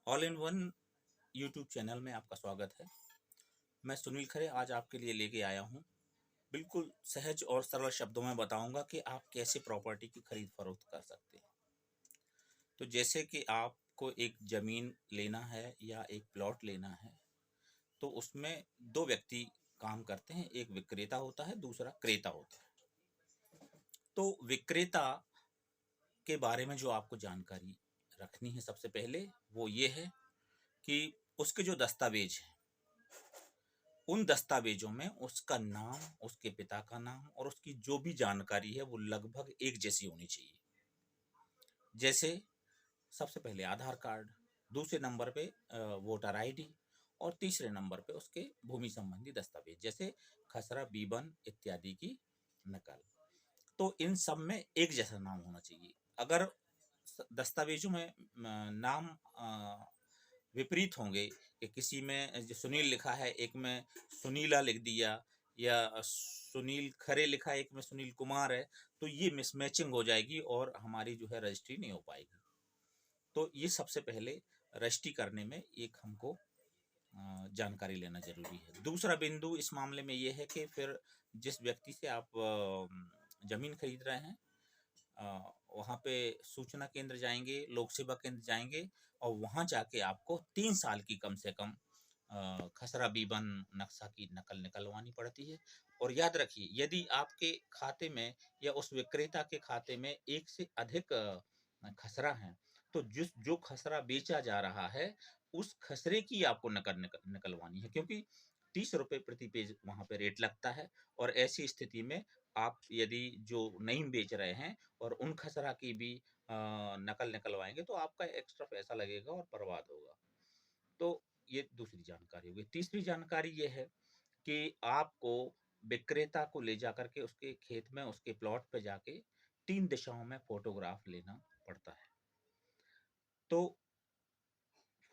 All in one YouTube channel में आपका स्वागत है। मैं सुनील खरे आज आपके लिए लेके आया हूँ। बिल्कुल सहज और सरल शब्दों में बताऊंगा कि आप कैसे प्रॉपर्टी की खरीद फरोख्त कर सकते हैं। तो जैसे कि आपको एक ज़मीन लेना है या एक प्लॉट लेना है, तो उसमें दो व्यक्ति काम करते हैं। एक विक्रेता होता है, दूसरा क्रेता होता है। तो विक्रेता के बारे में जो आपको जानकारी रखनी है, सबसे पहले वो ये है कि उसके जो दस्तावेज हैं, उन दस्तावेजों में उसका नाम, उसके पिता का नाम और उसकी जो भी जानकारी है वो लगभग एक जैसी होनी चाहिए। जैसे सबसे पहले आधार कार्ड, दूसरे नंबर पे वोटर आईडी और तीसरे नंबर पे उसके भूमि संबंधी दस्तावेज जैसे खसरा, बीबन इत्यादि की नकल। तो इन सब में एक जैसा नाम होना चाहिए। अगर दस्तावेजों में नाम विपरीत होंगे कि किसी में जो सुनील लिखा है, एक में सुनीला लिख दिया, या सुनील खरे लिखा है, एक में सुनील कुमार है, तो ये मिसमैचिंग हो जाएगी और हमारी जो है रजिस्ट्री नहीं हो पाएगी। तो ये सबसे पहले रजिस्ट्री करने में एक हमको जानकारी लेना जरूरी है। दूसरा बिंदु इस मामले में ये है कि फिर जिस व्यक्ति से आप जमीन खरीद रहे हैं, वहाँ पे सूचना केंद्र जाएंगे, लोक सेवा केंद्र जाएंगे और वहाँ जाके आपको 3 साल की कम से कम खसरा बीबन नक्शा की नकल निकलवानी पड़ती है। और याद रखिए, यदि आपके खाते में या उस विक्रेता के खाते में एक से अधिक खसरा है, तो जो खसरा बेचा जा रहा है उस खसरे की आपको निकलवानी है, क्योंकि 30 रुपये प्रति पेज वहाँ पे रेट लगता है। और ऐसी स्थिति में आप यदि जो नहीं बेच रहे हैं और उन खसरा की भी नकल निकलवाएंगे तो आपका एक्स्ट्रा पैसा लगेगा और बर्बाद होगा। तो ये दूसरी जानकारी होगी। तीसरी जानकारी ये है कि आपको विक्रेता को ले जाकर के उसके खेत में, उसके प्लॉट पे जाके 3 दिशाओं में फोटोग्राफ लेना पड़ता है। तो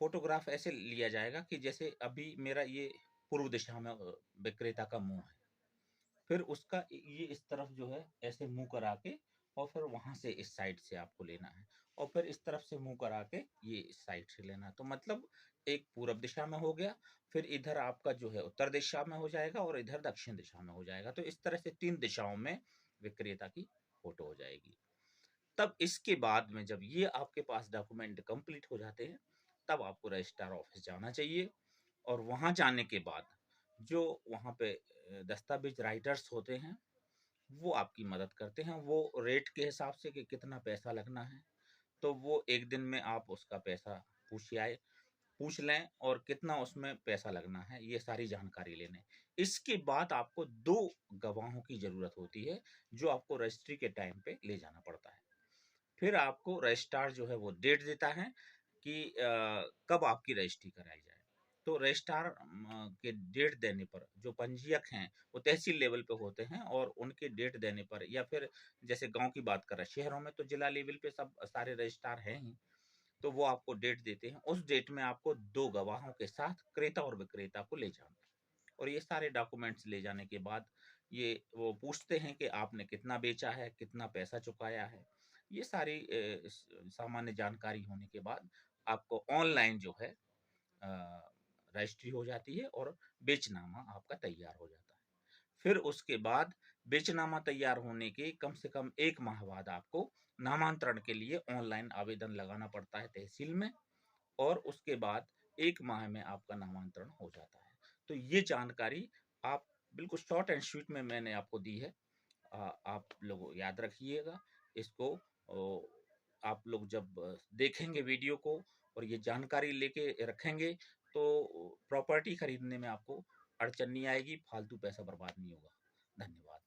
फोटोग्राफ ऐसे लिया जाएगा कि जैसे अभी मेरा ये पूर्व दिशा में विक्रेता का मुंह है, फिर उसका ये इस तरफ जो है ऐसे मुंह करा के, और फिर वहां से इस साइड से आपको लेना है, और फिर इस तरफ से मुंह करा के ये इस साइड से लेना है। तो मतलब एक पूरब दिशा में हो गया, फिर इधर आपका जो है उत्तर दिशा में हो जाएगा और इधर दक्षिण दिशा में हो जाएगा। तो इस तरह से 3 दिशाओं में विक्रेता की फोटो हो जाएगी। तब इसके बाद में जब ये आपके पास डॉक्यूमेंट कंप्लीट हो जाते हैं, तब आपको रजिस्ट्रार ऑफिस जाना चाहिए। और वहां जाने के बाद जो वहां पे दस्तावेज राइटर्स होते हैं, वो आपकी मदद करते हैं। वो रेट के हिसाब से कि कितना पैसा लगना है, तो वो एक दिन में आप उसका पैसा पूछ लें और कितना उसमें पैसा लगना है, ये सारी जानकारी ले लें। इसके बाद आपको 2 गवाहों की जरूरत होती है, जो आपको रजिस्ट्री के टाइम पे ले जाना पड़ता है। फिर आपको रजिस्ट्रार जो है वो डेट देता है कि कब आपकी रजिस्ट्री कराई जाए। तो रजिस्ट्रार के डेट देने पर जो पंजीयक हैं वो तहसील लेवल पे होते हैं, और उनके डेट देने पर, या फिर जैसे गांव की बात कर रहे हैं, शहरों में तो जिला लेवल पे सब सारे रजिस्ट्रार हैं ही, तो वो आपको डेट देते हैं। उस डेट में आपको 2 गवाहों के साथ क्रेता और विक्रेता को ले जाना है। और ये सारे डॉक्यूमेंट्स ले जाने के बाद ये वो पूछते हैं कि आपने कितना बेचा है, कितना पैसा चुकाया है। ये सारी सामान्य जानकारी होने के बाद आपको ऑनलाइन जो है रजिस्ट्री हो जाती है और बेचनामा आपका तैयार हो जाता है। फिर उसके बाद बेचनामा तैयार होने के कम से कम 1 माह बाद आपको नामांतरण के लिए ऑनलाइन आवेदन लगाना पड़ता है तहसील में, और उसके बाद 1 माह में आपका नामांतरण हो जाता है। तो ये जानकारी आप बिल्कुल शॉर्ट एंड स्वीट में मैंने आपको दी है। आप लोग याद रखिएगा इसको। आप लोग जब देखेंगे वीडियो को और ये जानकारी लेके रखेंगे, तो प्रॉपर्टी खरीदने में आपको अड़चन नहीं आएगी, फालतू पैसा बर्बाद नहीं होगा। धन्यवाद।